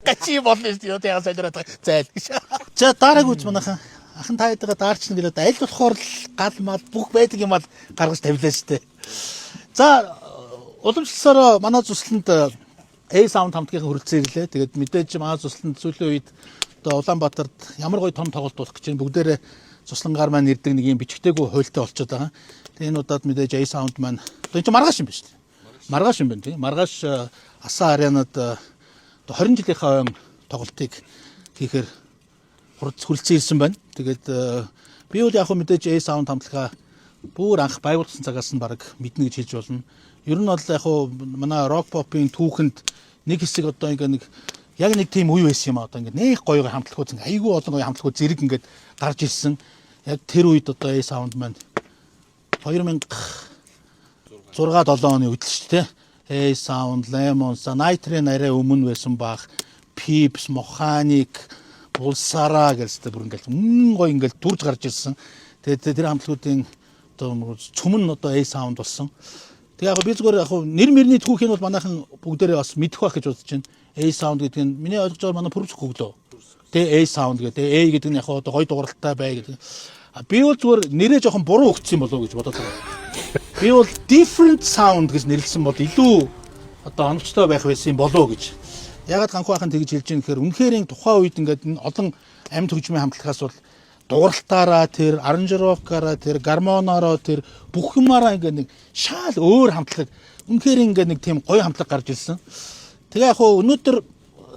Гачи болно шүү дээ. Яа сайдраад зайл гэж. За дараагийн үз манайхан ахын таайдгаа даарчна гэлээд аль болохоор л гал мал бүх байдаг юм ал гаргаж тавилаа шүү дээ. За уламжлалсараа манай зүслэнд A-Sound хамтгийн хүрэлцэн ирлээ. Тэгээд мэдээж манай зүслэнд сүүлийн үед одоо Улаанбаатарт ямар гоё том тоглолт болох гэж байна. Бүгдээрээ цуслангаар маань ирдэг нэг юм бичгтэйгүү хуйлтай болчиход байгаа. Тэгээ энэ удаад мэдээж A-Sound маань одоо энэ чинь маргааш юм байна шүү дээ. Маргааш юм байна тийм. Маргааш Асан аренад 20 жилийнхаа тоглолтыг хийхээр хүрэлцэн ирсэн байна. Тэгээд би бол яг хөө мэдээж A-Sound хамтлагаа бүр анх байгуулсан цагаас нь баг мэднэ гэж хэлж болно. Ер нь бол яг хөө манай рок попын түүхэнд нэг хэсэг одоо ингээ яг нэг тийм үе байсан юм аа. Одоо ингээ нэг гоё хамтлагууд ингээ айгүй олон гоё хамтлагууд зэрэг ингээ гарч ирсэн. Яг тэр үед одоо A-Sound маань 2006 7 оны үед л шүү дээ. A-Sound, Lemons, Night-ийн арай өмнө байсан баг. Pips, Mechanic, Pulsara гэсэн бүр ингээл гоё ингээл дүрж гарч ирсэн. Тэгээд тэр хамтлагуудын одоо цөмн одоо A-Sound болсон. Тэгээ яг би зүгээр яг нэр мөрний түүхийг бол манайхан бүгдээрээ бас мэдэх байх гэж бодож байна. A-Sound гэдэг нь миний ойлгож байгаа манай Purps хөглөө. Тэгээ A-Sound гэдэг. A гэдэг нь яг одоо гоё дууралтай бай гэдэг. Би бол зүгээр нэрээ жоохон буруу өгсөн болов уу гэж бодоод байгаа. Би бол different sound гэж нэрлсэн бол илүү одоо оновчтой байх байсан болов уу гэж. Ягаад ганхуу ахын тэгж хэлж ийм гэхээр үнэхээр тухайн үед ингээд олон амьд хөгжмийн хамтлагаас бол дууралтаараа тэр аранжировкаараа тэр гармонороо тэр бүх юмараа ингээд нэг шал өөр хамтлаг үнэхээр ингээд нэг тийм гоё хамтлаг гарч ирсэн. Тэгээ яг хөө өнөөдөр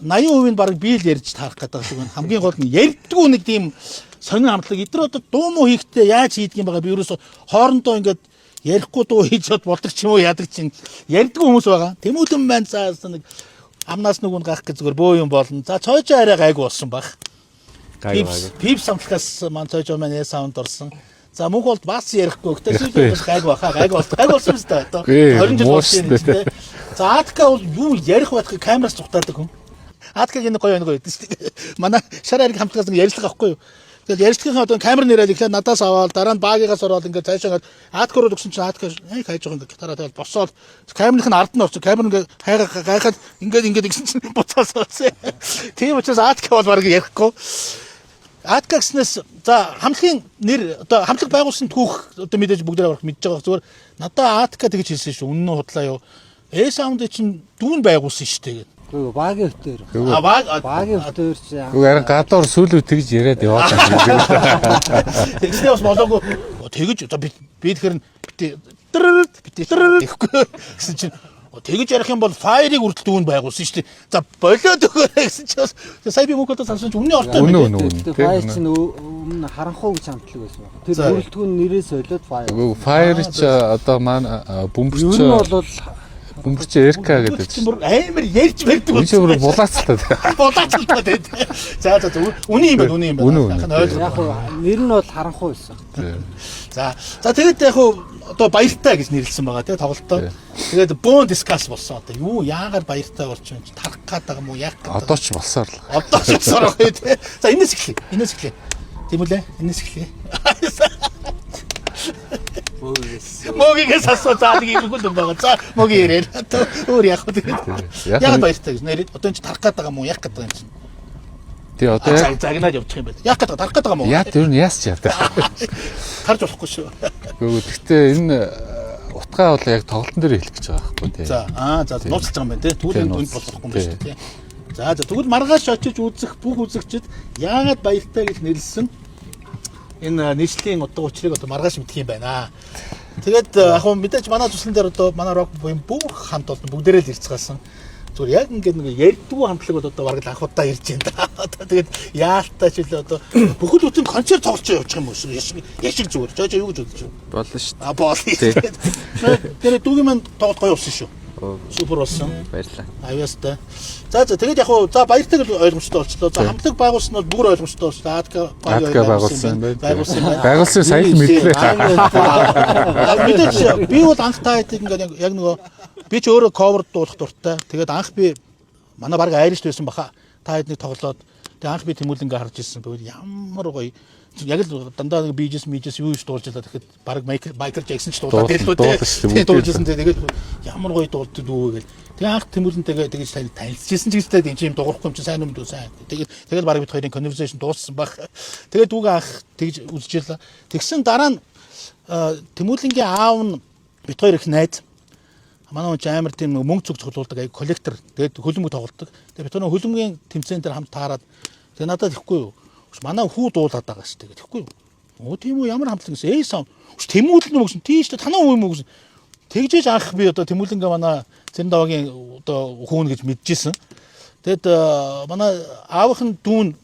80% баг би л ярьж таарах гэдэг шиг байна. Хамгийн гол нь ярьдгүй нэг тийм сонин хамтлаг. Эдгээр одоо дуу муу хийхдээ яаж хийдэг юм байгаа би ерөөсө хоорондоо ингээд ярихгүй дуу хийж чад болдог ч юм уу яадаг чинь ярьдгүй хүмүүс байгаа. Тэмүүтэн байна цаас нэг амнаас нүгүн гах гэж зүгээр бөө юм болно. За цойжоо арай гайгүй болсон баг. Pips хамтлагаас маань цойжоо маань A-Sound орсон. За мөнх бол бас ярихгүй. Гэтэ сүүл гайгүй баха. Гайгүй болсон юм байна. Одоо 20 жил болсон юм тийм. За Атка бол юу ярих байх камераас зүхтаадаг хүн. Аткаг энэ гоё байдаг шүү дээ. Манай шар ариг хамтлагаас ингэ ярьцлага авахгүй юу? Тэгэл ярьцлагын одоо камер нэрэл ихлэ надаас аваад дараа нь багигаас ороод ингэ цаашаа Атка руу өгсөн чинь Атка хайж байгаа ингэ гитараа тэгэл босоод камерын ард нь орсон. Камер ингэ гайхаад ингээд гэсэн чинь буцаас орсон. Тийм учраас Атка бол баг ярихгүй. Атка гэснээс за хамтлагийн нэр одоо хамтлаг байгуулсан түүх одоо мэдээж бүгдээ авах мэдж байгаа зүгээр надаа Атка тэгж хэлсэн шүү. Үнэн нь худлаа юу. A-Sound чинь дүүн байгуулсан шүү дээ. Багийн өвтөр. Багийн өвтөр чи. Харин гадуур сүүлүүд тэгж яриад яваад байна. Тэгснээ бас болоогүй. Тэгж одоо би тэгэхээр тэгэхгүй гэсэн чинь тэгж ярих юм бол Fire-ыг үрдэл дүүн байгуулсан шүү дээ. За болоод өгөөрэй гэсэн чинь сая би мөнгөдөө сансан чинь үнний ортой байна. Fire чинь өмнө харанхуу гэж хамтлаг байсан байна. Тэр үрдэлтгүүн нэрээс олоод Fire. Fire ч одоо маань бөмбөрч. Юу нь бол бөмбөрч РК гэдэг. Амар ярьж барьдаг. Үгүй бүр булаацтай. Булаацтай. За үний юм байна. Яг нэр нь бол харанхуу байсан. За тэгээд яг одоо баяртай гэж нэрлсэн байгаа тийм тоглолтоо. Тэгээд бөөн дискас болсон. Одоо юу яагаар баяртай болчих юм тарах гээд байгаа юм уу яах гээд. Одоо ч болсоор л. Одоо ч болсоор байгаа тийм. За энэс эхлэе. Тийм үлээ. Энэс эхлэе. Могигээс асуу цаалыг игүүл юм байгаа. За моги ирээ. Өөр яах вэ тэгээд. Яг баяртай гэж нэрэд одоо энэ тарах гээд байгаа юм уу яах гээд байгаа юм чинь. Тий одоо яг загнаад явчих юм байна. Яах гээд тарах гээд байгаа юм уу? Яа тэр нь яас ч яадаг. Харж болохгүй шүү. Гэхдээ энэ утгаа бол яг тоглолтын дээр хэлэх гэж байгаа байхгүй тий. За нууцлж байгаа юм байна тий. Түүний дүнд болохгүй юм байна шүү тий. За тэгвэл маргааш очиж үзэх бүх үзэгчид яагаад баяртай гэж нэрлсэн энэ нийслэлийн утга учирыг одоо маргааш мэдэх юм байна. Тэгээд яг мэдээж манай зүслэн дээр одоо манай рок буюу бүх хамт олон бүгдээрээ л ирцгаасан. Зүгээр яг ингээд нэг ярьдгүй хамтлаг бол одоо бараг анх удаа ирж байна. Тэгээд яалтаа ч л одоо бүхэл бүтэн концерт тоглож явчих юм уу? Яшиг зүгээр. Жоо юу гэж бодож байна? Болно шүү дээ. Болно. Тэр дүүгийн маань тоглолт гоё болсон шүү. Супер болсон. Баярлалаа. Аюустай. За тэгээд яг за баяртай л ойлгомжтой болчихлоо. За хамтлаг байгуулсан бол бүр ойлгомжтой болчихлоо. Атка байгуулсан байна. Байгуулсан сайн л мэдлээ. Мэдээж би бол анх таадыг ингээд яг нөгөө би ч өөрөө cover дуулах дуртай. Тэгээд анх би манай баг Irish байсан баха. Та хэд нэг тоглоод Тэгээ анх би Тэмүүлэнгээ харж ирсэн. Тэгвэл ямар гоё. Яг л дандаа нэг бижес юу ч дуулж байлаа. Тэгэхэд баг Майкл Джексон ч дуулаад байлгүй дээ. Дуулжсэн. Тэгээд ямар гоё дуулдаг дүү гэл. Тэгээ анх Тэмүүлэнтэйгээ тэгж танилцчихсан ч гэстэй энэ юм дуурахгүй юм чи сайн юм дүү сайн. Тэгээд баг бид хоёрын conversation дууссан баг. Тэгээд дүүгээ анх тэгж үзчихлээ. Тэгсэн дараа нь Тэмүүлэнгийн аав нь бид хоёр их найз. Манай хүн амар тийм мөнгө цуг цуглуулдаг аяг коллектор. Тэгээд хөлбөмбөг тоглолдог. Тэгээд бид хоёр хөлбөмбөгийн тэмцээн дээр хамт таарад. Тэгээд надад ихгүй юу. Манай хүү дуулаад байгаа шүү дээ. Тэгэхгүй юу. Оо тийм үү ямар хамтлаг гэсэн. Эй сан. Тэмүүлэн үү гэсэн. Тийм шүү дээ. Танаа уу юм уу гэсэн. Тэгжээж анх би одоо Тэмүүлэнгээ манай Цэрэндавагийн одоо хүүн гэж мэдчихсэн. Тэгэд манай аавах нь дүүн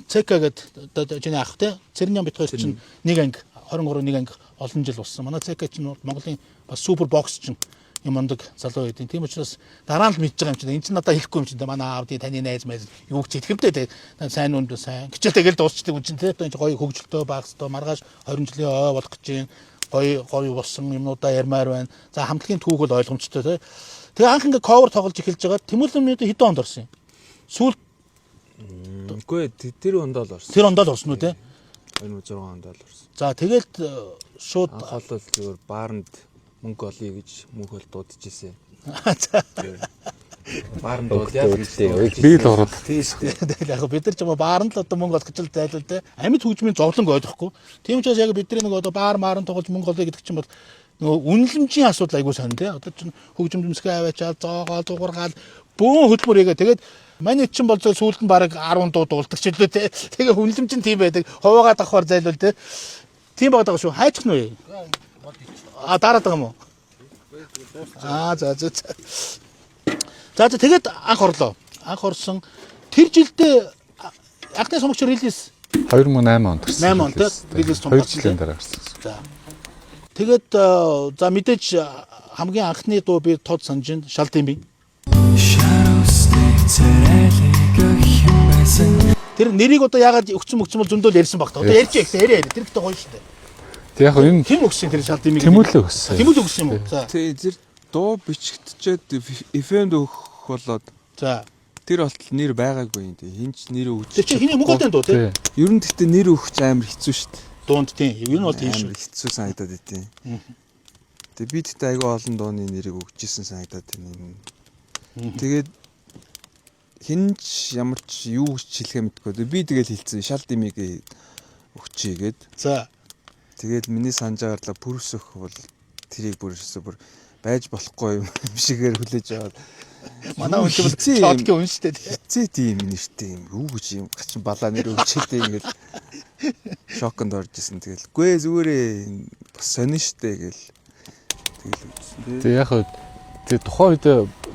Цека гэдэг одоо чиний ах те Цэрэням бит хоёр чинь нэг анги 23 нэг анги олон жил болсон. Манай Цека чинь Монголын бас супер бокс чинь юм ондог залуу байдیں۔ Тийм учраас дараа нь л мэдж байгаа юм чинь. Энд чинь надад хэлэхгүй юм чинь. Манай аав тий таны найз майз юу ч хэлэхэмтэй. Сайн үнд сайн. Гэтэл тэгэл дуусчдаг юм чинь тий. Одоо энэ гоё хөгжилтэй багстай маргааш 20 жилийн ой болох гэж гоё болсон юмнуудаа ярмаар байна. За хамтлагийн түүх бол ойлгомжтой тий. Тэгээ анх ингээ ковер тоглож эхэлж байгаа. Тэмүүлэн хэдэн онд орсон юм? Сүүл үгүй тэр онд л орсон. Тэр онд л орсон үү тий? 2006 онд л орсон. За тэгээд шууд анх бол зүгээр бааранд мөнгө олъё гэж мөнх бол дуудчихжээ. Бааранд бол яг би л ороод. Тийм шүү дээ. Тэгэл яг бид нар ч юм уу бааранд л одоо мөнгө олох гэж л зайлвал те. Амьд хөгжмийн зовлон ойлгохгүй. Тийм учраас яг бидний нэг одоо баар мааран тоглож мөнгө олъё гэдэг чинь бол нөгөө үнэлэмжийн асуудал айгуу сонь те. Одоо чинь хөгжим дэвсгээ аваачаад зоогоо дуургаал бөөн хөдөлмөр хийгээ. Тэгээд манай чинь бол сүүлд нь бараг 10 дуу дуулдаг ч үлээ те. Тэгээ үнэлэмж нь тийм байдаг. Хуваагаад авахар зайлвал те. Тийм байгаа шүү. Хайчих нь вэ? Дараад байгаа юм уу? За тэгээд анх орлоо. Анх орсон тэр жилдээ анхны сумагч релиз 2008 онд гарсан. 8 онд релиз том 2 жилийн дараа гарсан. За. Тэгээд за мэдээж хамгийн анхны дуу би тод санаж байна. Шал дэмбий. Тэр нэрийг одоо яагаад өгцөн бол зөндөл ярьсан баг та. Одоо ярьж байгаа яриа. Тэр ихтэй гоё шүү дээ. Тэг яг энэ хэн өгсөн тэр шал дэмбий? Тэмүүлэн өгсөн. Тэмүүлэн өгсөн юм уу? За. Тэр дуу бичигдчихэд эфэнд өгөх болоод за тэр болтол нэр байгаагүй юм тий. Хинч нэр өгч. Тэр чинь хиний Монголын дуу тий. Ер нь гэхдээ нэр өгч амар хэцүү шүү дээ. Дуунд тий. Ер нь бол тийм шүү. Хэцүү санагдаад байдیں۔ Тэгээ би тэгтээ айгүй олон дууны нэрийг өгчээсэн санагдаад байна. Тэгээд хинч ямар ч юу гэж хэлэхээ мэдгүй. Би тэгэл хэлсэн шал дэмийг өгчээ гээд. За. Тэгээд миний санджаарлаа пүрс өгөх бол тэрийг бүр байж болохгүй юм шигээр хүлээж аваад манай хүн ч чодгийн хүн шүү дээ. Хизээ тийм нэртэй юм юу гэж юм гачин балаа нэр өгчээдээ ингээд шоконд орж исэн. Тэгэл гүй зүгээрээ бас сонин штэ гэл тэгэл үзсэн. Тэг яг тэг тухайн үед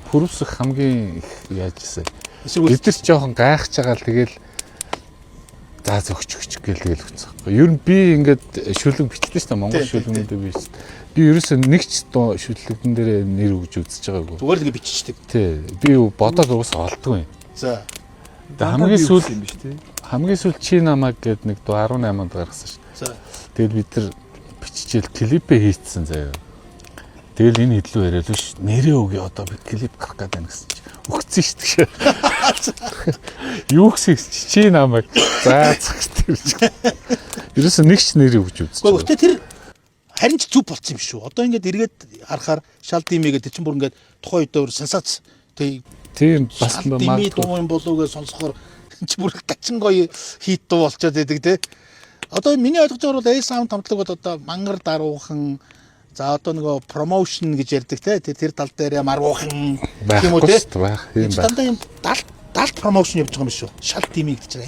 пүрвсэх хамгийн их яажсэн. Бид нар ч жоохон гайхаж байгаа л тэгэл за зөгч гэл тэгэл үцсэн. Ер нь би ингээд шүлэг бичдэг шүү дээ. Монгол шүлгэнүүдээ би. Би ерөөсөө нэг ч шүлэгэн дээр нэр өгж үзэж байгаагүй. Зүгээр л биччихдэг. Тий. Би бодоод уусаа олдгүй юм. За. Хамгийн сүүл юм биш тий. Хамгийн сүүл чи намаг гээд нэг 18 онд гаргасан ш. За. Тэгэл бид нар биччихэл клипээ хийцсэн заяа. Тэгэл энэ хэдлүү яриад биш. Нэрээ өгье одоо би клип гарах гээд байна гэсэн чи. Өгцөн шүү дээ. Юу гэсэн чи намайг заацах гэж. Ерөөсөө нэг ч нэр өгж үзсэн. Гэхдээ тэр харин ч зүг болцсон юм шүү. Одоо ингээд эргээд харахаар шал димээ гэдэг чинь бүр ингээд тухайн үед өөр сенсац тийм бас димээ дуу юм болов гэж сонсохоор чи бүр гачин гоё хит дуу болчиход байдаг те. Одоо миний ойлгож байгаа бол A-Sound хамтлаг бол одоо мангар даруухан за одоо нөгөө промошн гэж ярьдаг те. Тэр тал дээр маргуухан тийм үү те. Тийм байна. Дандаа юм далд промошн явж байгаа юм шүү. Шал димээ гэдэг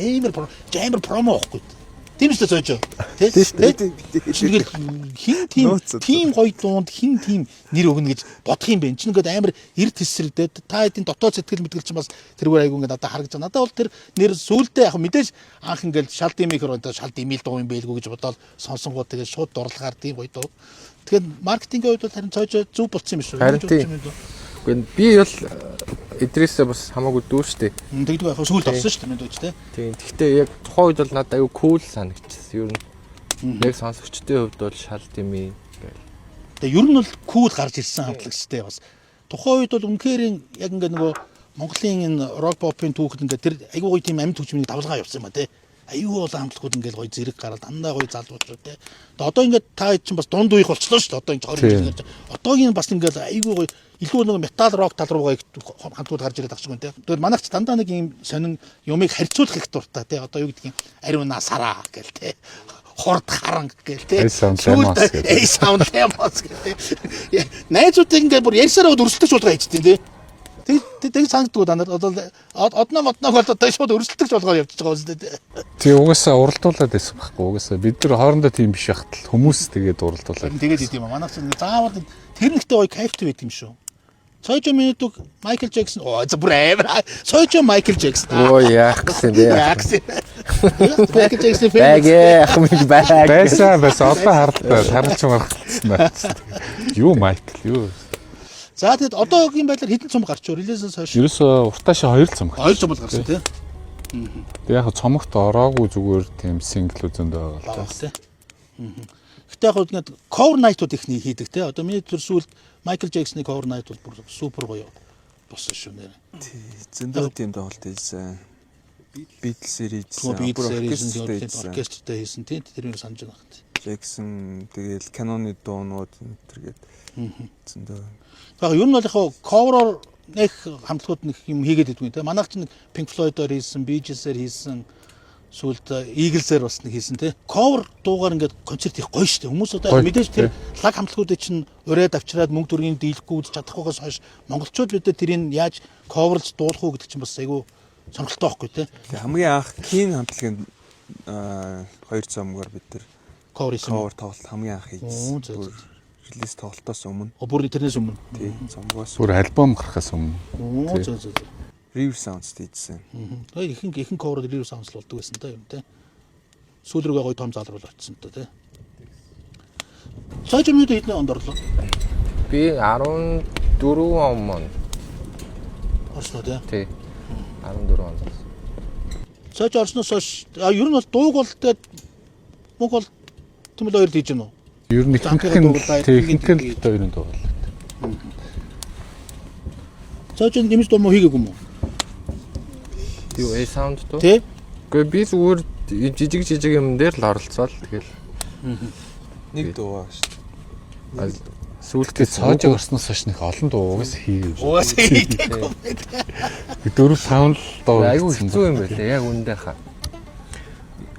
чинь амар промо واخгүй. Тийм шүү зөөж. Тийм. Хин тийм гоё дуунд хин тийм нэр өгнө гэж бодох юм бэ. Чи ингээд амар эрд тесрэгдээд та хэдийн дотоод сэтгэл мэтгэл чинь бас тэргээр айгу ингээд одоо харагдаж байна. Надад бол тэр нэр сүултээ яг мэдээж анх ингээд шал димээр одоо шал димэл дуу юм байлгүй гэж бодоод сонсонгууд тэгээд шууд дурлахаар тийм гоё дуу. Тэгэхээр маркетингийн хувьд бол харин цоож зүг болцсон юм шүү. Гэхдээ би бол Идрисээ бас хамаагүй дүү штэ. Тэгдэг байх сүүл болсон шүү дээ мэдээж те. Тийм. Гэхдээ яг тухайн үед бол надад аюу кул санагдчихсан. Ер нь яг сонсогчдын хувьд бол шал димээ гэл. Тэгээ ер нь бол кул гарч ирсэн хамтлаг штэ бас. Тухайн үед бол үнэхээр яг ингээд нөгөө Монголын энэ рок попын түүхэд ингээд тэр айгүй гоё тийм амьд хөгжмийн давлгаа явуулсан юм ба тий. Аюу бол хамтлагууд ингээл гоё зэрэг гараад дандаа гоё залуучууд те. Тэгээ одоо ингээд та хэд чинь бас дунд үеих болчихлоо шүү дээ. Одоо ингээд 20 жил гэж. Одоогийн бас ингээд аюу гоё илүү нэг метал рок тал руугаа хамтлагууд гарч ирээд ахчихгүй те. Тэгэхээр манайх ч дандаа нэг юм сонин юмыг харьцуулах их дуртай те. Одоо юу гэдгийг ариуна сараа гэл те. Хорд харанг гэл те. Эй саунд лемос гэл те. Найзуудыг ингээд бүр ярьсараа өрсөлдөж болгоо хийчихдээ те. Тэг санагддаг даа. Одоо модног бол одоо шууд өрсөлдөгч болгоод явж байгаа юм зү. Тэг угаасаа уралдуулаад байсан байхгүй угаасаа бид нар хоорондоо тийм биш ахтал хүмүүс тэгээд уралдуулаад. Тэгээд идэм юм. Манайх чинь заавал тэр нэгтэй гоё кайфтай байт юм шүү. Сойжо минутыг Майкл Джексон за бүр амар. Сойжо Майкл Джексон. Оо яах гэсэн бэ? Майкл Джексон Баг ахмиг баг. Байсан одоо харалч маргацсан. Юу Майкл юу. За тэгэд одоогийн байдлаар хэдэн цом гарч релизээс хойш? Ерөөсө уртаашаа 2 цом. 2 цом бол гарсан тий. Тэг яг цомогт ороогүй зүгээр тийм сингл үзэндээ байгаа л тий. Гэтэ яг ингээд cover night-ууд их хийдэг тий. Одоо миний төр сүүлд Майкл Джексоны cover night бол бүр супер гоё болсон шүү нэр. Тий. Зөндөө тийм тоглолт хийсэн. Beatles series оркестртэй хийсэн тий. Тэрийг санаж байна хэ. Джексон тэгэл Canon-ы дуунууд тэргээд зөндөө. Яг ер нь бол яг cover-оор нэг хамтлагууд нэг юм хийгээд идэггүй те. Манайх ч нэг Pink Floyd-оор хийсэн, Bee Gees-ээр хийсэн, сүүлд Eagles-ээр бас нэг хийсэн те. Cover дуугаар ингээд концерт хийх гоё шүү дээ. Хүмүүс одоо мэдээж тэр лаг хамтлагуудыг чинь ураад авчираад мөнгө төргийн дийлэхгүй үзэж чадахгүйгээс хойш монголчууд бид тэрийг яаж coverлж дуулах уу гэдэг чинь бас айгүй сонирхолтой байхгүй те. Хамгийн анх King хамтлагийн 2 цомгоор бид тэр cover тоглолт хамгийн анх хийсэн. Релиз тоглолтоос өмнө. Бүр интернэс өмнө. Тий, цомгоос. Бүр альбом гарахаас өмнө. Зөө. River Sounds хийсэн. Ихэнх cover River Sounds л болдог байсан та юм те. Сүүл рүүгээ гоё том залруулал очсон та те. Сойжо минут хэдэн онд орлоо? Би 14 он мөн. Орсноо те. Тий. 14 он. Сойжо орсноос хойш ер нь бол дууг бол те мөнгө бол тэмэл хоёр хийж гэнэ үү? Ер нь техникэл хоёрын тоглолт. Сойжо нэмж дуу муу хийгээгүй юм уу? Юу A sound дөө? Тий. Гэхдээ би зүгээр жижиг юм дээр л оролцоод тэгэл Нэг дуу ба шүү. Сүүлдээ цоожоо орсноос хойш нэг олон дуу угаас хийгээв. Угаас хийгээгүй. 4-5 л дуу. айгүй хэцүү юм байлаа яг үүндээ хаа.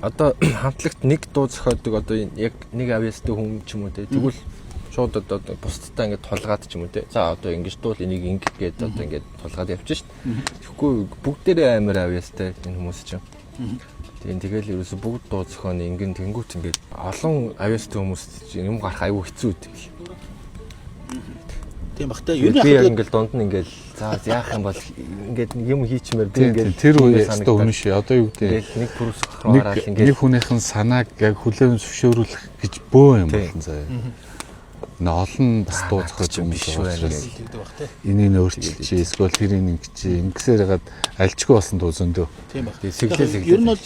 Одоо хамтлагт нэг дуу зохиодог одоо яг нэг авьяастай хүн ч юм уу те тэгвэл шууд одоо бусдтай ингээд тулгаад ч юм уу те за одоо ингэж дуул энийг ингэх гээд одоо ингээд тулгаад явчих шít. Тэгэхгүй бүгдээрээ амар авьяастай энэ хүмүүс чинь. Тэгэл ерөөсө бүгд дуу зохионы ингэн тэнгуут ингээд олон авьяастай хүмүүс юм гарах айгүй хэцүү үү. Тийм багтаа ер нь би яг ингээд дунд нь ингээд за яах юм бол ингээд юм хийчмээр би ингээд тэр үе өстө үнэн шээ. Одоо юу гэдэг нэг бүрс хаваараа ингээд нэг хүнийхэн санааг яг хүлээн зөвшөөрүүлэх гэж бөө юм болно заяа. Олон бас дуу зохиож юм биш үү. Энийг өөрчилж эсвэл тэрийг ингэсээр хагаад альчгүй болсон дуу зөндөө. Тийм баг. Сэглэл ер нь бол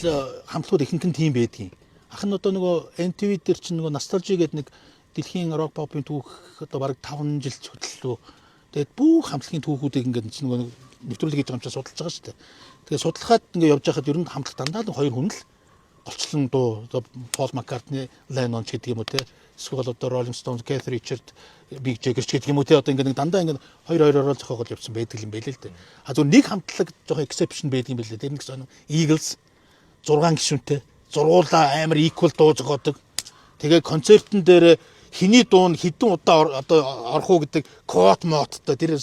хамтлагууд ихэнх нь тийм байдгийн. Ах нь одоо нөгөө NTV дээр чинь нөгөө Nostalgia гэдэг нэг дэлхийн рок попын түүх одоо бараг 5 жил хөтлөлөө. Тэгээд бүх хамтлагийн түүхүүдийг ингээд нөгөө нэвтрүүлэг хийж байгаа юм чинь судалж байгаа шүү дээ. Тэгээд судлахад ингээд явж байхад ер нь хамтлаг дандаа л хоёр хүн л голчлон дуу одоо Paul McCartney, Lennon ч гэдэг юм уу те. Эсвэл одоо Rolling Stones, Keith Richards, Mick Jagger ч гэдэг юм уу те. Одоо ингээд дандаа ингээд хоёр зохиогол явсан байдаг юм байл л дээ. А зөв нэг хамтлаг жоохон exception байдаг юм байл л. Тэр нэг сонь Eagles 6 гишүүнтэй зургуулаа амар equal дуу зохиодог. Тэгээ концертн дээр хиний дуу нь хэдэн удаа одоо орох уу гэдэг код модтой тэр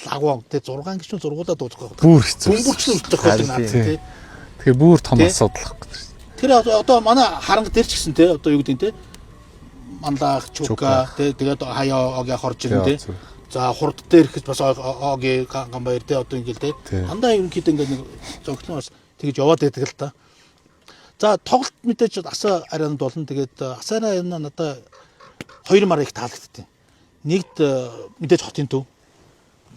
лагваа те 6 гишүүн зургуулаа дуу зохиодог. Бүр хэцүү. Бөмбөрчлөн зохиодог наад те. Тэгэхээр бүр том асуудал байхгүй. Тэр одоо манай харанга дээр ч гэсэн те одоо юу гэдэг те манлах чука тэгээд хаяа оги хорж ирэн те. За хурд дээр ихэд бас оги гамбаяр те одоо ингээл те. Дандаа ерөнхийдөө ингээд нэг зогтлон бас тэгж яваад байдаг л та. За тоглолт мэдээж асаа арианд болно. Тэгээд асаа арина надаа хоёр мар их таалагдтыг. Нэгд мэдээж хотын төв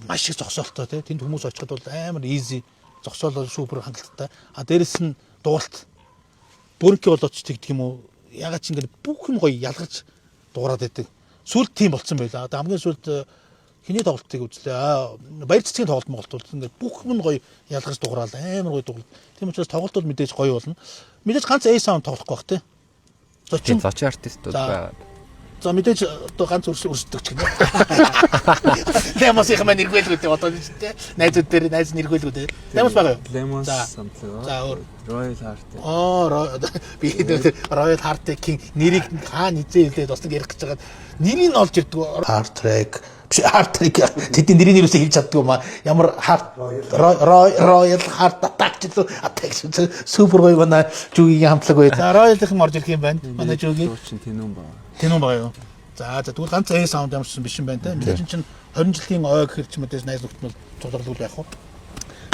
маш их зогсоолтой тий. Тэнд хүмүүс очиход бол амар easy зогсоол супер хангалттай. А дээрэс нь дуулалт бүрэнхий болооч тэгдэг юм уу? Ягаад ч ингэ бүх юм гоё ялгарч дуурайд байдаг. Сүүлд тийм болцсон байлаа. Одоо хамгийн сүүлд хиний тоглолтыг үзлээ. Баяр цэцгийн тоглолт Монголд ингээд бүх юм гоё ялгаж дуграал амар гоё тоглолт. Тийм учраас тоглолтууд мэдээж гоё болно. Мэдээж ганц A sound тоглохгүй бах тий. Зочин артистууд байгаа. За мэдээж одоо ганц өрсөлдөг ч гэнэ. Лемос их маань нэрхүүлгүүд одоо тий. Найзууд дээр найз нэрхүүлгүүд. Лемос байгаа юу? Lemons За. something. За өөр Royal Heart. би Royal Heart-ийн нэрийг хаа низээ хэлээд бас нэг ярих гэж байгаа. Нэрийг нь олж ирдэг. Heart Track биш Heart Track тэдний нэрийг юусаа хэлж чаддгүй маа. Ямар Royal Heart Attack ч л attack супер гоё манай жүгийн хамтлаг бай. За Royal-ийн орж ирэх юм байна. Манай жүгийн Чин тэнүүн баа. тэнүүн байгаа юу? За тэгвэл ганц A sound ямарчсан биш юм байна те. Мэдээж чинь 20 жилийн ой гэхэр ч мэдээж найз нөхдөд цугларлуул байх уу.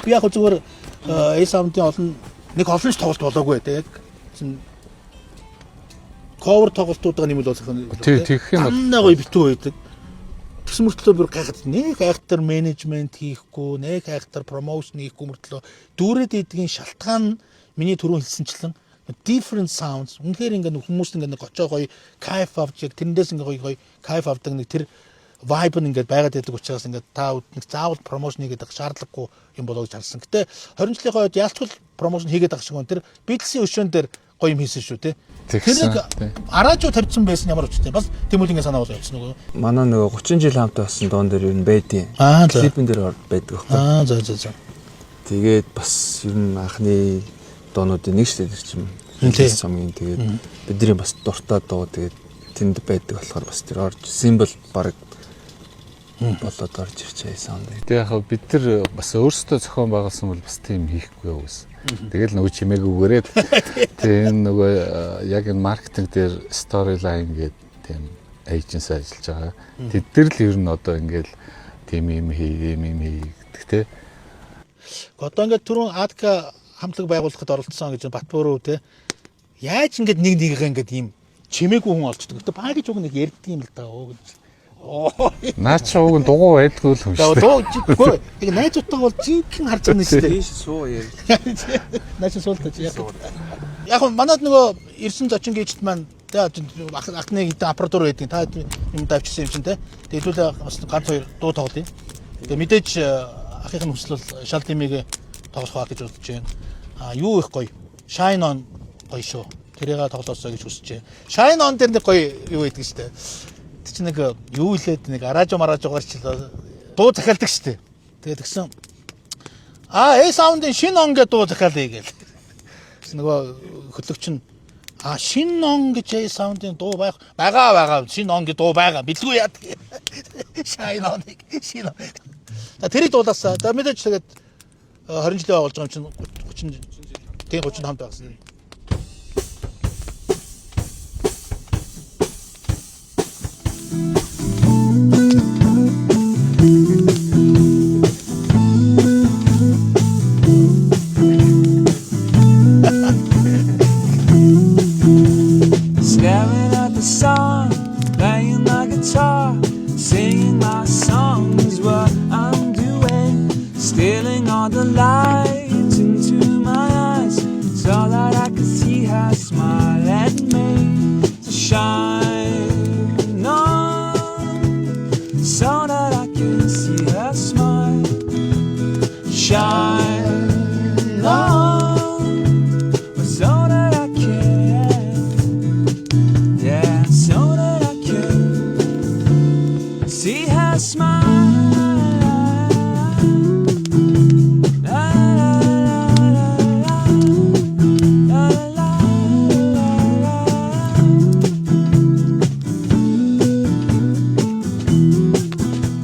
Би яг зүгээр A sound-ийн олон нэг олон ч тоглолт болоогүй те. Яг чинь cover тоглолтуудаа нэмэл болох юм. Тэгэх юм бол Амнаа гоё битүү байдаг. Тэгсэн мөртлөө бүр гайхаад нэг айхтар менежмент хийхгүй, нэг айхтар промошн хийхгүй мөртлөө дүүрээд идгийн шалтгаан нь миний түрүүн хэлсэнчлэн different sounds. Үнэхээр ингээд хүмүүс ингээд гочоо гоё кайф авч яг тэрнээс ингээд гоё кайф авдаг нэг тэр vibe нь ингээд байгаад байдаг учраас ингээд та нэг заавал промошн хийгээд авах шаардлагагүй юм болоо гэж харсан. Гэтэ 20 жилийн хойд яалтчгүй промошн хийгээд авах шиг байна. Тэр Beatles-ийн өшөөн дээр гоё юм хийсэн шүү те. Тэр араажуу тавьсан байсан ямар учиртай. Бас Тэмүүлингийн санаа болоо явсан нөгөө. Манай нөгөө 30 жил хамтаа болсон дуун дээр юу байдیں۔ Аа за. Клипэн дээр байдаг байхгүй. Аа за. Тэгээд бас ер нь анхны дуунуудын нэг шүү дээ тэр чинь. Сомгийн тэгээд бидний бас дуртай дуу тэгээд тэнд байдаг болохоор бас тэр орж символ баг болоод орж ирчээ саунд. Тэгээ яг бид нар бас өөрсдөө зохион байгуулсан бол бас тийм хийхгүй юу гэсэн. Тэгэл нөгөө чимээгүүгээрээ тийм нөгөө яг энэ маркетинг дээр storyline гэдэг тийм эйженси ажиллаж байгаа. Тэд нар л ер нь одоо ингээл тийм юм хийдэг те. Одоо ингээд түрүүн Адка хамтлаг байгуулахад оролцсон гэж Батбөөрөө те. Яаж ингээд нэг нэгээ ингээд ийм чимээгүй хүн олцдог. Гэтэ баг гэж уг нэг ярьдаг юм л даа гэж. Наач уг нь дугуй байдгүй л юм шүү дээ. Дуу яг найзуудтайгаа бол жинхэнэ харж байгаа юм шүү дээ. Тийш суу яа. Наач суултаж яг. Яг манад нөгөө ирсэн зочин гейжт маань ахны хитэн аппаратур байдаг. Та юм давчсан юм чинь те. Тэгээ хэлүүлээ бас ганц хоёр дуу тоглоё. Тэгээ мэдээж ахын хүсэл бол шал димиг тоглох байх гэж бодож байна. Юу их гоё. Shine on гоё шүү. Тэрийг тоглоосоо гэж хүсэж байна. Shine on дээр нэг гоё юу байдаг шүү дээ. Тэг чи нэг юу илээд нэг араажо мараажгаар ч дуу захиалдаг шүү дээ. Тэгээд тэгсэн A sound-ын шин он гэдэг дуу захиалъя гээл. Нөгөө хөтлөгч нь шин он гэж A sound-ын дуу байгаа шин он гэдэг дуу байгаа. Билгүй яа. Shine on шин он. Тэрийг дуулаасаа. За мэдээж тэгээд 20 жилийн болж байгаа юм чинь 30 хамт байгасан. Staring at the sun, playing my guitar, singing my song is what I'm doing. Stealing all the light into my eyes, so that I can see her smile at me. To shine on, so that I can see her smile. Shine on, so that I can, yeah, so that I can see her smile.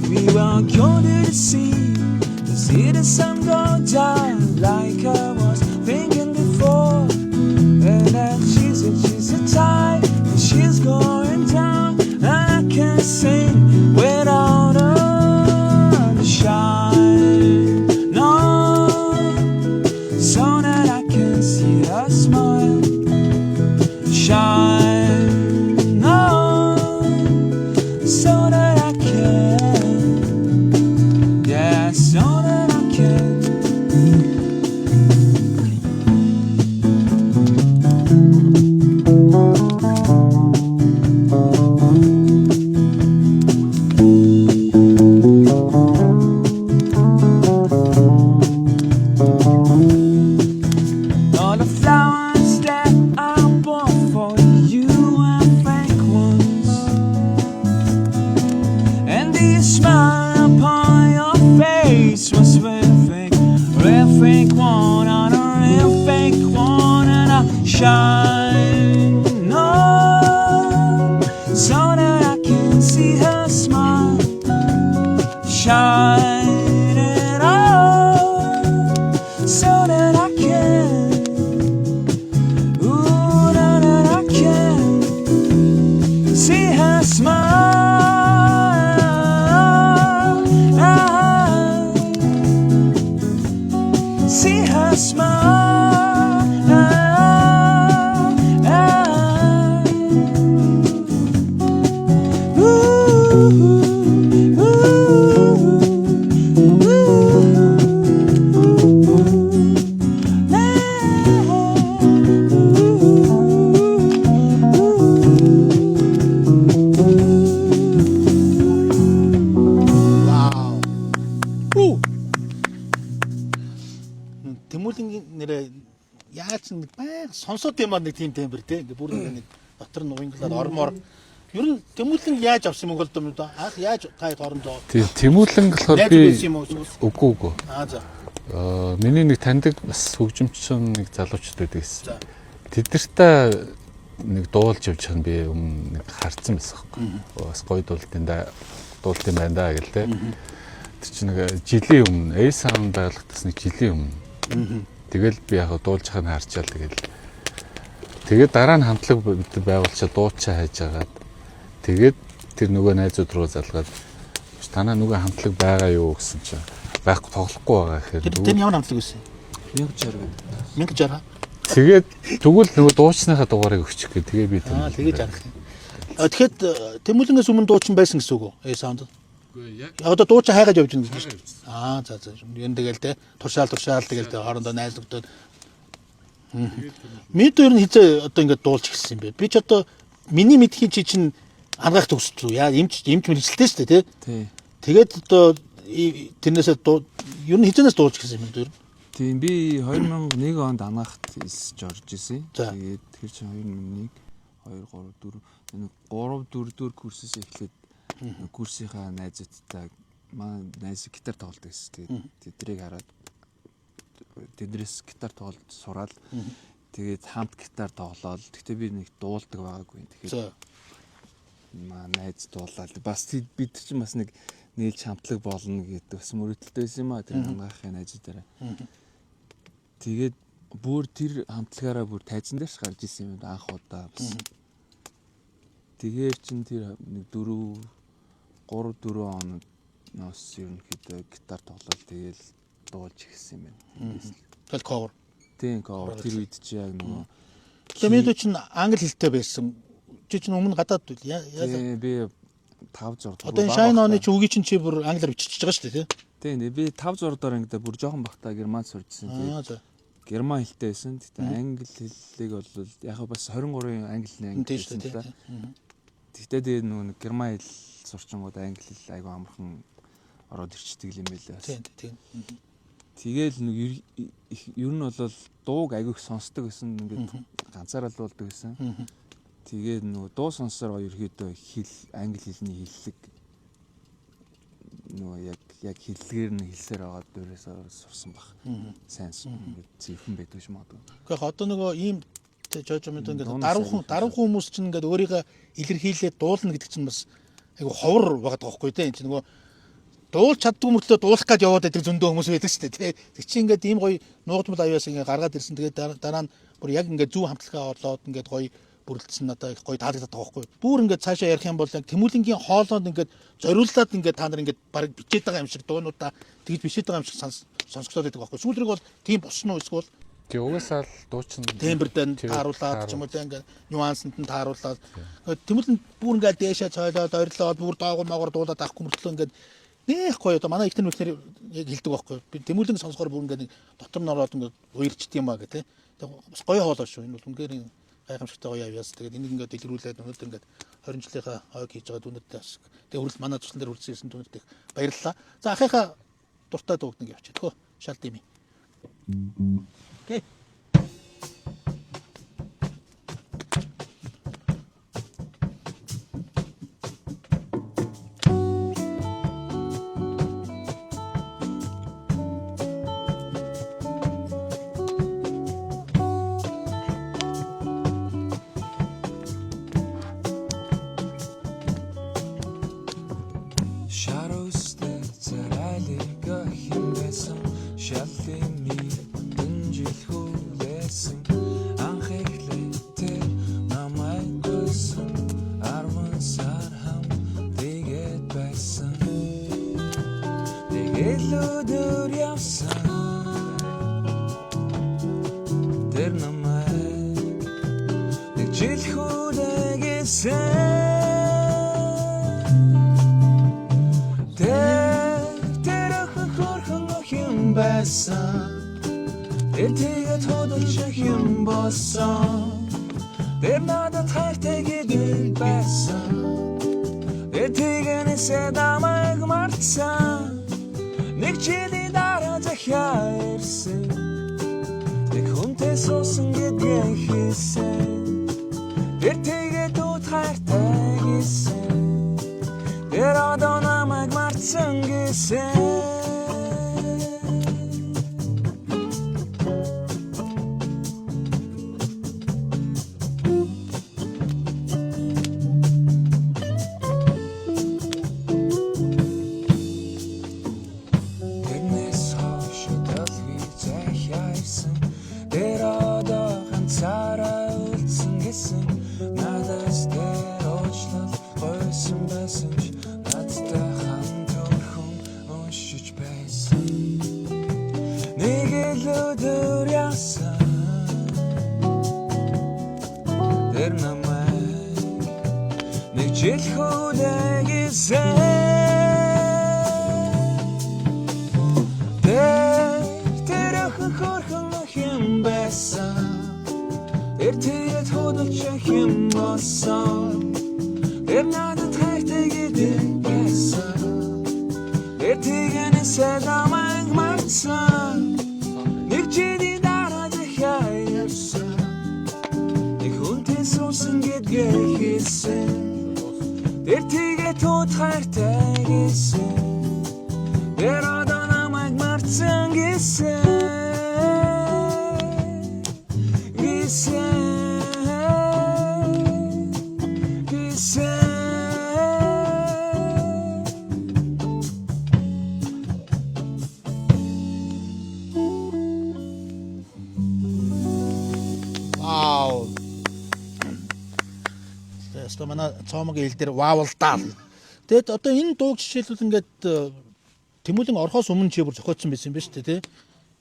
We were going to the sea to see the sun go down, like I was thinking before. And then she said she's a tide and she's going down, and I can't sing without her to shine on, so that I can see her smile. Shine on, so that I can, yeah, so that I can. shine on so that I can see her smile. Shining on so that I can, ooh, that I can see her smile. See her smile. Тэмүүлийн нэрээ яаж нэг баян сонсоод юмаа нэг тийм тембэр те. Ингээ бүр нэг дотор нь уянглаад ормоор. Ер нь Тэмүүлийн яаж авсан Монголд юм да? Анх яаж та хоорондоо? Тийм Тэмүүлэн болохоор би үгүй. За. Миний нэг таньдаг бас хөгжимчин нэг залуучууд байдаг гэсэн. Тэдэртээ нэг дуулж явж чана би өмнө нэг харцсан байсан байхгүй. Бас гоё дуултын байна да гэл те. Тэр чинь нэг жилийн өмнө A-Sound байгуулагдсан нэг жилийн өмнө. Тэгэл би яг дуулж байгааг нь харчаал тэгээд дараа нь хамтлаг байгуулчаа дуучаа хайж агаад тэгээд тэр нөгөө найзууд руу залгаад танаа нөгөө хамтлаг байгаа юу гэсэн чинь байхгүй тоглохгүй байгаа гэхээр тэр ямар хамтлаг байсан? 1060 гэдэг. 1060. Тэгээд тэгвэл нөгөө дуучныхаа дугаарыг өччих гээ тэгээ би тэгээд жарах юм. Тэгэхэд Тэмүүлэнгээс өмнө дуучин байсан гэсэн үг үү? A-Sound. Одоо дуучаа хайгаад явж байна гэж байна. За. Юу тэгэл те туршаал тэгэл те хоорондоо найзлагдаад. Мэд ер нь хизээ одоо ингэж дуулж гисэн юм бэ. Би ч одоо миний мэдхийн чи чинь ангаах төгсөлөө. Яа эмч мэрэгчлээ шүү дээ те. Тэгээд одоо тэрнээсээ ер нь хизээнээс дуулж гисэн юм дээр. Тийм би 2001 онд ангаахт исж орж исэн. Тэгээд тэр чинь 2001 2 3 4 4 курсээс эхлээд курсынхаа найзуудтай манай найз гитар тоглодог гэсэн. Тэдрийг хараад тэдрээс гитар тоглож сураад тэгээд хамт гитар тоглоод гэхдээ би нэг дуулдаг байгаагүй. Тэгэхээр манай найз дуулаад бас бид чинь бас нэг нийлж хамтлаг болно гэдэг бас мөрөдөлтэй байсан юм а тэр ангаахын найзуудаараа. Тэгээд бүр тэр хамтлагаараа бүр тайзан дээрс гарч исэн юм анх удаа бас. Тэгээд чин тэр нэг 3-4 оноос ерөнхийдөө гитар тоглол тэгэл дуулж ирсэн юм байна. Тэгэл cover. Тийм cover тэр үед чи яг нөгөө Лемедо чинь англи хэлтэй байсан. Чи чинь өмнө гадаад яа би 5 6 одоо энэ Shine On-ы чи үгүй чи бүр англиар бичиж байгаа шүү дээ тийм. Тийм би 5 6 доор ангидаа бүр жоохон бахта герман сурчсан. Тэгээд герман хэлтэй байсан. Тэгтээ англи хэллийг бол яг бас 23-ын англи англи гэсэн та. Тэгтээ тэгээд нөгөө герман хэл сурчингууд англи хэл айгүй амархан ороод ирчдэг юм байлаа. Тийм. Тэгэл нэг ер нь бол дууг айгүй их сонсдог гэсэн ингээд ганцаараа л болдог гэсэн. Тэгээд нөгөө дуу сонсоор ерөөдөө хэл англи хэлний хэллэг нөгөө яг хэллэгээр нь хэлсээр байгаа дээрээс сурсан баг. Сайн ингээд зөвхөн байдаг юм аа. Гэхдээ одоо нөгөө ийм жожмод ингээд даруухан хүмүүс чинь ингээд өөрийгөө илэрхийлээд дуулна гэдэг чинь бас айгу ховор байгаа тоххой те. Энд чинь нөгөө дуулж чаддгүй мөртлөө дуулах гээд яваад байдаг зөндөө хүмүүс байдаг шүү дээ. Тэг чи ингээд ийм гоё нуугдмал аяас ингээд гаргаад ирсэн. Тэгээд дараа нь бүр яг ингээд зүү хамтлагаа орлоод ингээд гоё бүрэлдсэн надаа их гоё таалагдаад байгаа байхгүй. Бүр ингээд цаашаа ярих юм бол яг Тэмүүлэнгийн хоолойд ингээд зориуллаад ингээд та нар ингээд баг бичээд байгаа юм шиг дуунуудаа тэгж бишээд байгаа юм шиг сонсогдоод байдаг байхгүй. Сүүлрэг бол тийм босно эсвэл Тэг угаасаа л дуучин тембердэн тааруулаад ч юм уу ингээд нюансанд нь тааруулаад Тэмүүлэнд бүр ингээд дээшээ цойлоод ойрлоод бүр доогор могоор дуулаад авахгүй мөртлөө ингээд нэх гоё одоо манай ихтер мөхнэр яг хэлдэг байхгүй. Би Тэмүүлэнг сонсохоор бүр ингээд дотор нь ороод ингээд уярчт юм аа гэх тээ. Тэг бас гоё хоолой шүү. Энэ бол үнээр гайхамшигтай гоё авьяас. Тэгээд энийг ингээд дэлгэрүүлээд өнөөдөр ингээд 20 жилийнхаа хойг хийж байгаа дүнэртэй бас. Тэгээд хүртэл манай туслан дээр хүрсэн дүнэртэй баярлалаа. За ахыхаа дуртай дууг нэг явчих. Тхөө шалт юм. Okay. Тэр тэгээд хөдөлж юм болсон. Тэр надад хайртай гэдэг байсан. Тэр тэгэнээсээ намайг мартсан. Нэг жилийн дараа захиа ирсэн. Нэг хүнтэй суусан гэдгээ хийсэн. Тэр тэгээд дууд хайртай гэсэн. Тэр одоо намайг мартсан гэсэн. Манай цоомгийн хэл дээр ваавалдаал. Тэгэд одоо энэ дууг жишээлбэл ингээд Тэмүүлэн орохоос өмнө чи бүр зохиоцсон байсан юм байна шүү дээ, тий.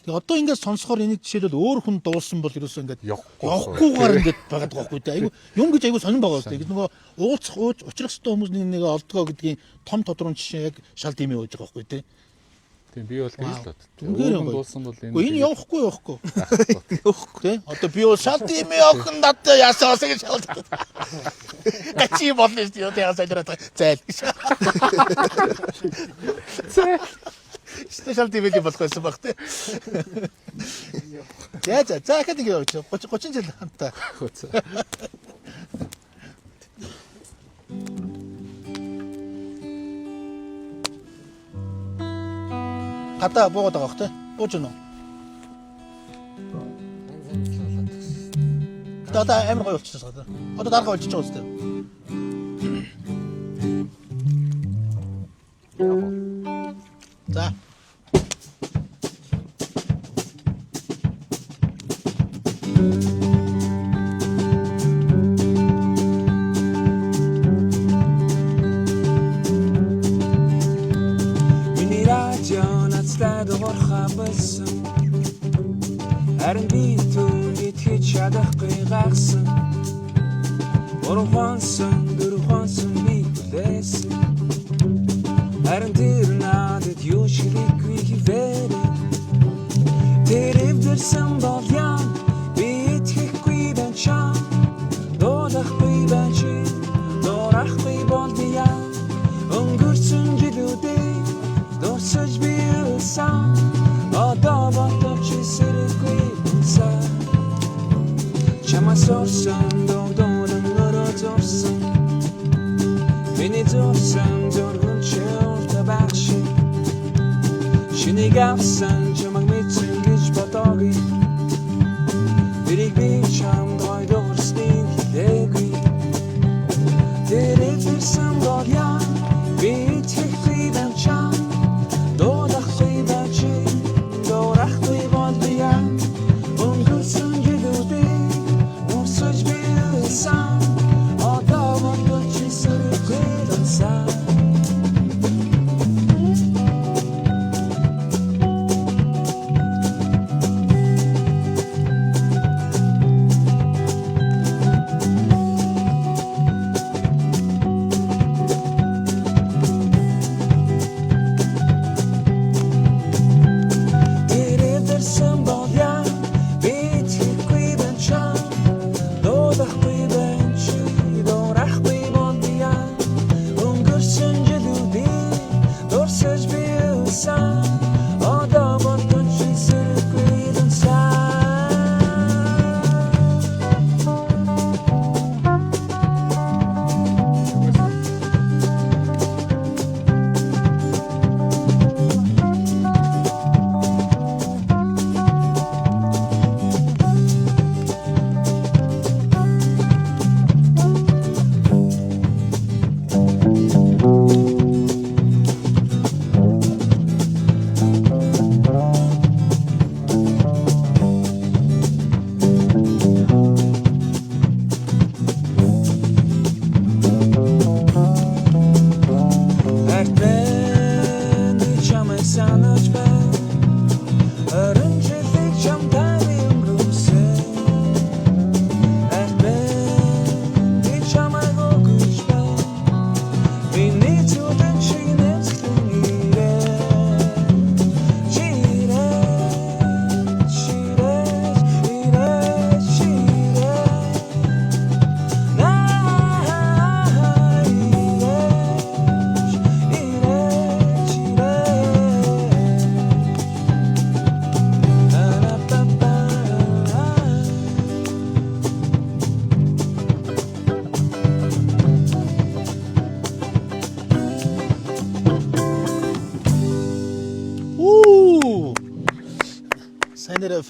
Тэгээ одоо ингээд сонсохоор энийг жишээлбэл өөр хүн дуулсан бол ерөөсөө ингээд явахгүйгээр ингээд байгаад байгаа байхгүй тий. Айгу юм гэж айгу сонирн байгаа шүү дээ. Нөгөө уулзах учрах хэвээр хүмүүс нэг олдгоо гэдгийн том тодорхой жишээ яг шал тийм юм байж байгаа байхгүй тий. Тийм би бол тийм л бод. Өөр дуулсан бол энэ явахгүй. Явахгүй тий. Одоо би бол шал тийм явах надад ясаас гэж шал. Гачи болно шүү дээ. Ясаа дөрөв зээл. Зээл. Шал тийм л болох байсан баг тий. За хэд ингэ явж 30 жил хамтаа. Гадаа буугаад байгаа хөх тий. Бууж гэнэ үү? Одоо амар гоё болчихсон сая. Одоо дарга болчихж байгаа үстэй. За. Миний радио надад горхабсан. Харин би түүнийг хийж чадахгүй гайхсан. Дөрвансан би хүлээсэн. Харин тэр надад юу ширээгүй хэвээр. Тэр эвдэрсэн бол яа би итгэхгүй байна чам. Дуудахгүй байна чи дуурахгүй бол яа. Өнгөрсөн жилүүдээ дурсаж би үлсэн. Одоо бодож сэргүй үнсаа. Чамаас орсон дуудуулан өрөөцөрсөн. Миний зорсон зоргон чөлтө багши. Шинийг авсан чамаг мэдсэн гэж бодоогүй. Тэрийг би чам дойдорсныг хэлээгүй. Тэрийг бирсэн бол яа би итгэхгүй байна чам. Дуудахгүй байна чи дуурахгүй бол яа. Өнгөрсөн жилүүдээ урсаж би үлсэн. Одоо бодож сэргүй дансаа.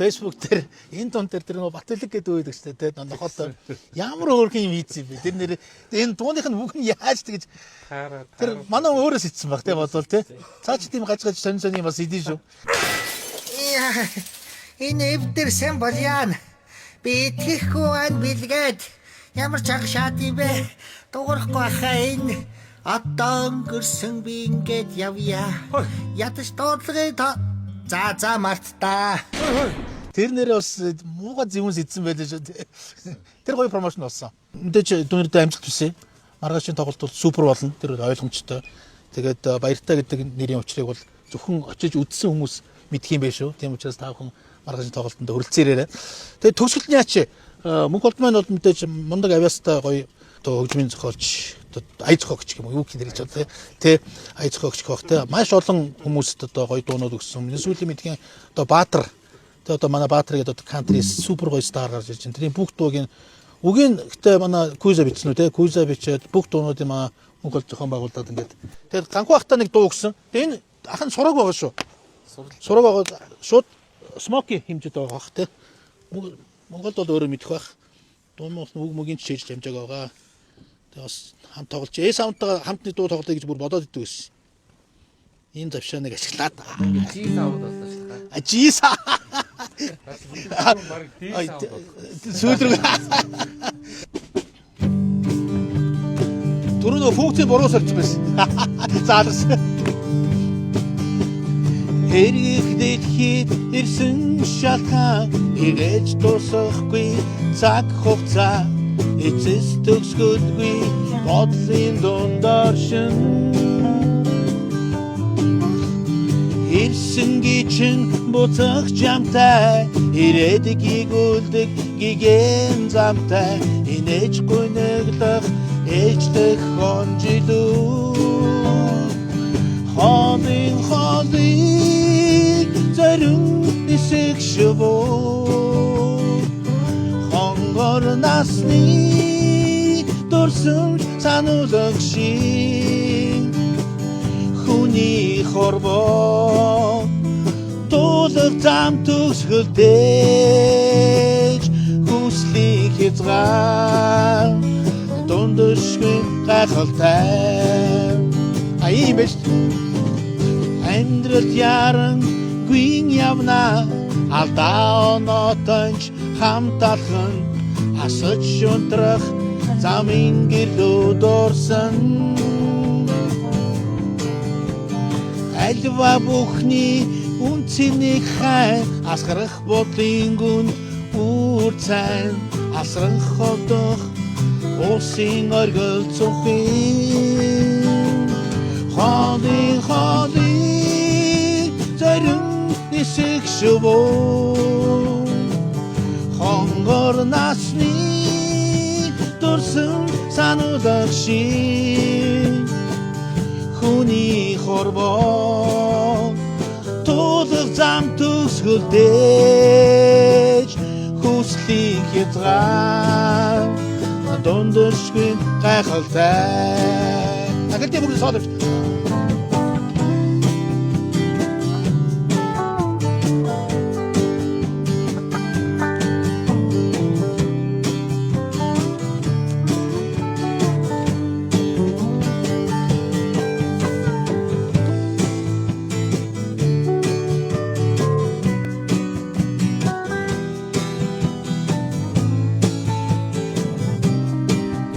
Facebook дээр энэ тун дээр тэр нөө Батүлэг гэдэг үү гэдэг чинь тэ нохот ямар өөрхөн юм хийсэн бэ? Тэр нэр энэ дууных нь үг нь яаж тэгэж тэр манай өөрөөс ицсэн баг тэ бодвол тэ. Цаа чи тийм гаж сонь сонь юм бас идэв шүү. Энэ эвдэр сэн бол яана. Би итгэхгүй ан билгээд ямар ч агшаад юм бэ? Дуурахгүй хаа энэ одоо өнгөрсөн би ингээд явъя. Ядаж дуудлагын за мартаа. Тэр нэрээ бас мууга зөвүүс эзэн байлаа шүү тэ. Тэр гоё промошн болсон. Мэдээж дүнэрдээ амжилт хүсье. Маргаашийн тоглолт бол супер болно. Тэр ойлгомжтой. Тэгээд баяртай гэдэг нэрийн учрыг бол зөвхөн очиж үзсэн хүмүүс мэдх юм байх шүү. Тийм учраас та бүхэн маргаашийн тоглолтод хүрэлцээрэй. Тэгээд төгсгөлтний ачи мөнх болд маань бол мэдээж мундаг авьяастай гоё хөгжмийн зохиолч ая зохиогч юм уу юу гэх нэрч байна те ая зохиогч гэх те маш олон хүмүүст одоо гоё дуунууд өгсөн. Сүүлийн мэдхийн одоо Баатар те одоо манай Баатар гэдэг одоо кантри супер гоё стар гарч ирж байна. Тэрийн бүх дуугийн үгийн гэтээ манай Куйза бичсэн үү те Куйза бичээд бүх дуунуудыг манай мөнх болд зохион байгуулад ингээд тэгээд ганхуу ахтаа нэг дуу өгсөн. Тэгээд энэ ахын сураг байгаа шүү. Сураг байгаа шууд смоки хэмжээд байгаа бах те. Монголд бол өөрөө мэдэх бах. Дуунууд үг мөгийн чийж хэмжээг байгаа. Бас хамт тоглож саундтайгаа хамтны дуу тоглоё гэж бүр бодоод идэв гэсэн. Энэ завшааныг ашиглаад Жи саунд боллоо шүү дээ. Жиса. Сүүдрэг. Түрүүнөө функцийн буруу сольж байсан. Заалгас. Хэрэг дэлхийд ирсэн шалхаа ирэж дуусахгүй цаг хугацаа эцэс төгсгөлгүй бодлын дундаар шин ирсэн гिचэн буцах жамтай ирээд гигүүлдэг гигэн замтай инээж гүнэглэх ээждэх хонжилүү хоолыг зарим нисэх шивөө хонгор насны дурсамж сануулах шиг хүний хорвоо тулах зам төгсгөлдөөж хүслийг хязгаар дундашгүй гайхалтай ийм биш амьдралд яран гүн явна алдаа онотонч хамт алхан асаж шунтрах замын гэрлүү дурсан альва бүхний үнцнийг хай асгарах бодлын гүн үр цайн асрах хотох усын оргил цухин хоолыг зарим нисэх шивөө хонгор насны дурсан сануулах шиг хүний хорвоо тулах зам төгсгөлдөөж хүслийг хязгаар дундашгүй гайхалтай Агтээ бүгд содож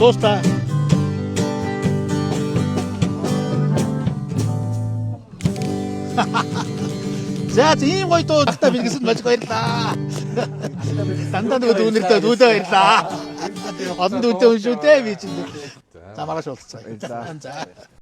Доста За ийм гоё дуудахтаа бэлгэсэн маш баярлаа. Дандаа нөгөө дүүнэртэй дүүдээ баярлаа. Олон дүүдээ хүн шүү дээ би чинь. За маргааш уулзцаа. За.